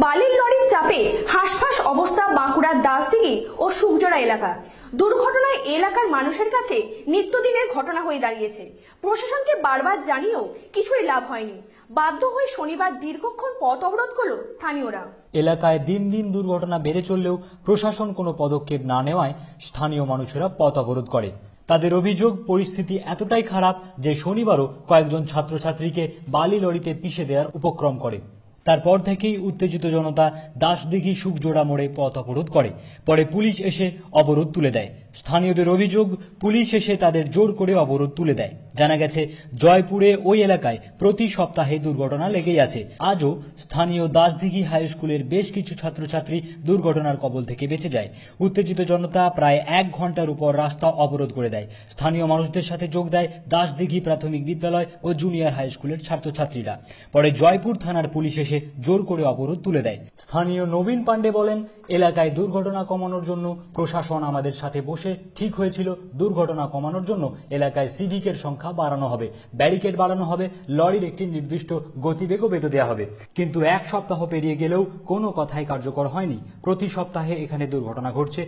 বালির লরির চাপে হাঁসফাঁস অবস্থা বাঁকুড়ার দাসদিঘি ও সুকজোড়া এলাকা। দুর্ঘটনায় এলাকার মানুষের কাছে নিত্যদিনের ঘটনা হয়ে দাঁড়িয়েছে। প্রশাসনকে বারবার জানিয়েও কিছুই লাভ হয়নি। বাধ্য হয়ে শনিবার দীর্ঘক্ষণ পথ অবরোধ করল স্থানীয়রা। এলাকায় দিন দিন দুর্ঘটনা বেড়ে চললেও প্রশাসন কোনো পদক্ষেপ না নেওয়ায় স্থানীয় মানুষেরা পথ অবরোধ করে। তাদের অভিযোগ, পরিস্থিতি এতটাই খারাপ যে শনিবারও কয়েকজন ছাত্রছাত্রীকে বালি লরিতে পিষে দেওয়ার উপক্রম করে। তারপর থেকেই উত্তেজিত জনতা দাসদিঘি সুকজোড়া মোড়ে পথ অবরোধ করে। পরে পুলিশ এসে অবরোধ তুলে দেয়। স্থানীয়দের অভিযোগ, পুলিশ এসে তাদের জোর করে অবরোধ তুলে দেয়। জানা গেছে, জয়পুরে ওই এলাকায় প্রতি সপ্তাহে দুর্ঘটনা লেগেই আছে। আজও স্থানীয় দাসদিঘি হাই স্কুলের বেশ কিছু ছাত্রছাত্রী দুর্ঘটনার কবল থেকে বেঁচে যায়। উত্তেজিত জনতা প্রায় 1 ঘন্টার উপর রাস্তা অবরোধ করে দেয়। স্থানীয় মানুষদের সাথে যোগ দেয় দাসদিঘি প্রাথমিক বিদ্যালয় ও জুনিয়র হাই স্কুলের ছাত্রছাত্রীরা। পরে জয়পুর থানার পুলিশ এসে জোর করে অবরোধ তুলে দেয়। স্থানীয় নবীন পাণ্ডে বলেন, এলাকায় দুর্ঘটনা কমানোর জন্য প্রশাসন আমাদের সাথে বসে ঠিক হয়েছিল দুর্ঘটনা কমানোর জন্য এলাকায় সিভিকের সংখ্যা বাড়ানো হবে, ব্যারিকেড বাড়ানো হবে, লরির একটি নির্দিষ্ট গতিবেগও বেঁধে দেওয়া হবে। কিন্তু 1 সপ্তাহ পেরিয়ে গেলেও কোনো কথাই কার্যকর হয়নি। প্রতি সপ্তাহে এখানে দুর্ঘটনা ঘটছে।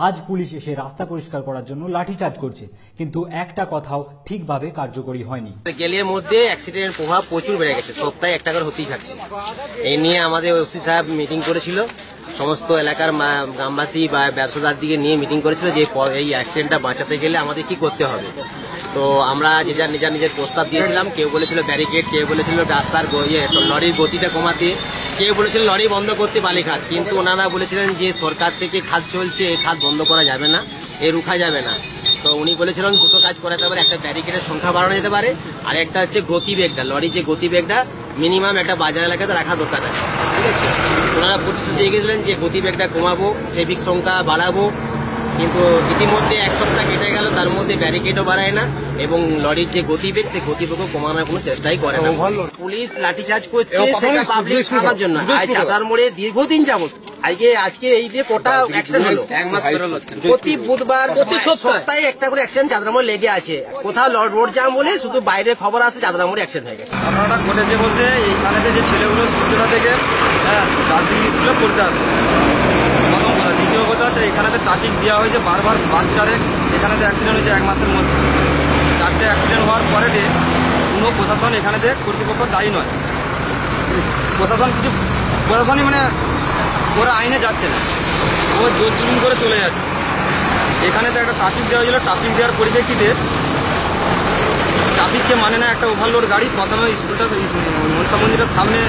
আজ পুলিশ এসে রাস্তা পরিষ্কার করার জন্য লাঠিচার্জ করছে, কিন্তু একটা কথাও ঠিকভাবে কার্যকরী হয়নি। গেলের মধ্যে অ্যাক্সিডেন্টের প্রভাব প্রচুর বেড়ে গেছে, সপ্তাহে একটা করে হতেই থাকছে। এই নিয়ে আমাদের ওসি সাহেব মিটিং করেছিল, সমস্ত এলাকার গ্রামবাসী বা ব্যবসাদার দিকে নিয়ে মিটিং করেছিল যে এই অ্যাক্সিডেন্টটা বাঁচাতে গেলে আমাদের কি করতে হবে। তো আমরা যে যার নিজের প্রস্তাব দিয়েছিলাম। কেউ বলেছিল ব্যারিকেড, কেউ বলেছিল রাস্তার লরির গতিটা কমাতে, কেউ বলেছিল লরি বন্ধ করতে বালিঘাট। কিন্তু ওনারা বলেছিলেন যে সরকার থেকে খাত চলছে, এই খাত বন্ধ করা যাবে না, এ রুখা যাবে না। তো উনি বলেছিলেন দুটো কাজ করাতে পারে, একটা ব্যারিকেডের সংখ্যা বাড়ানো যেতে পারে, আর একটা হচ্ছে গতিবেগটা, লরির যে গতিবেগটা মিনিমাম একটা বাজার এলাকাতে রাখা দরকার আছে। ঠিক আছে, ওনারা প্রতিশ্রুতি দিয়ে গেছিলেন যে গতিবেগটা কমাবো, সেভিক সংখ্যা বাড়াবো। কিন্তু ইতিমধ্যে 1 সপ্তাহ কেটে গেল, তার মধ্যে ব্যারিকেডও বাড়ায় না এবং লরির যে গতিবেগ, সেই গতিবেগও কমানোর কোনো চেষ্টাই করে না। পুলিশ লাঠিচার্জ করছে সেটা পাবলিক সারার জন্য। আজ চাঁদার মোড়ে দীর্ঘদিন যাবত, আজকে এই যে কটা অ্যাক্সিডেন্ট হলো, 1 মাস হলো, প্রতি বুধবার প্রতি সপ্তাহে একটা করে অ্যাক্সিডেন্ট চাঁদরা মোড়ে লেগে আছে। কোথাও রোড জ্যাম বলে শুধু বাইরে খবর আসে চাঁদরা মোড়ে অ্যাক্সিডেন্ট হয়ে গেছে। ঘটনাটা ঘটেছে বলতে এইখানে যে ছেলেগুলো সুকজোড়া থেকে দাসদিঘি স্কুলে পড়তে আসে, দ্বিতীয় কথা হচ্ছে এখানেতে ট্রাফিক দেওয়া হয়েছে বারবার। বাচ্চারে এখানেতে অ্যাক্সিডেন্ট হয়েছে 1 মাসের মধ্যে। 4টে অ্যাক্সিডেন্ট হওয়ার পরে কোনো প্রশাসন এখানেতে কর্তৃপক্ষ দায়ী নয়। প্রশাসনই মানে ওরা আইনে যাচ্ছে না, ও জোর জুলুম করে চলে যাচ্ছে। এখানেতে একটা ট্রাফিক দেওয়া হয়েছিল, ট্রাফিক দেওয়ার পরিপ্রেক্ষিতে ট্রাফিককে মানে না একটা ওভারলোড গাড়ি প্রথমে স্কুলটা মনসা মন্দিরের সামনে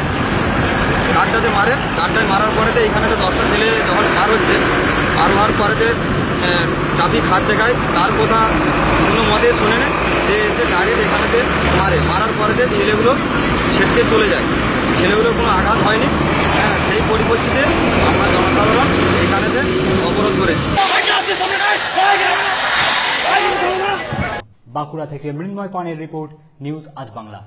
গাড্ডাতে মারে। গাড্ডায় মারার পরেতে এখানে 10টা ছেলে যখন পার হচ্ছে, পার হওয়ার পরেতে ট্রাফিক হাত দেখায়, তার কথা কোনো মতে শুনে নেয়, সে এসে ডাইরেক্ট এখানেতে মারার পরেতে ছেলেগুলো ছেটকে চলে যায়। ছেলেগুলোর কোনো আঘাত হয়নি। সেই পরিপ্রেক্ষিতে আমরা জনসাধারণ এখানেতে অবরোধ করেছি। বাঁকুড়া থেকে মৃন্ময় পানের রিপোর্ট, নিউজ আজ বাংলা।